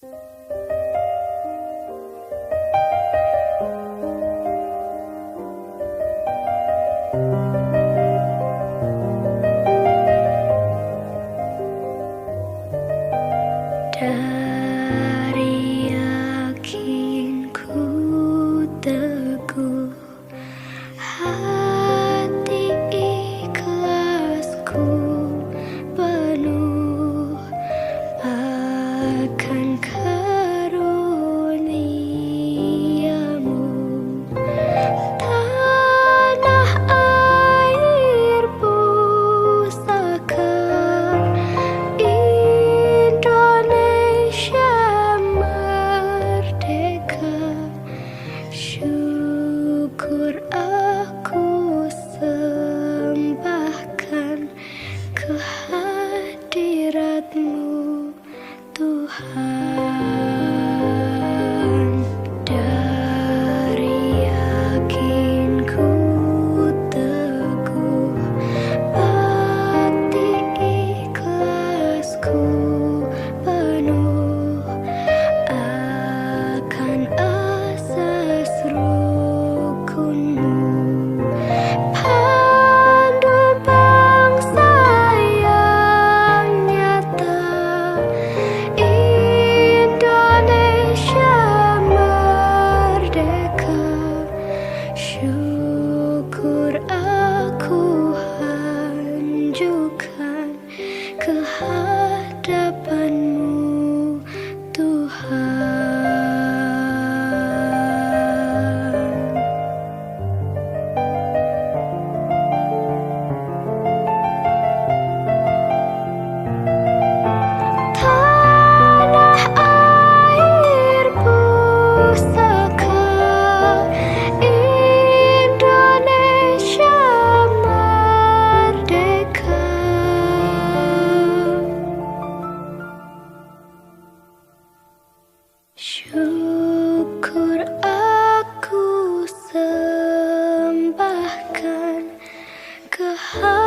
Dari yakinku teguh, hati ikhlasku penuh akan karuniamu. Tanah air pusaka Indonesia merdeka, syukur aku sembahkan kehadiratmu Tuhan. Dari yakinku teguh, hati ikhlasku penuh akan asas rukunmu. Pandu bangsa yang nyata, Indonesia merdeka, syukur aku hanjurkan kehadapanmu Tuhan. Tanah air pusaka Indonesia merdeka, syukur aku sembahkan kehadiratmu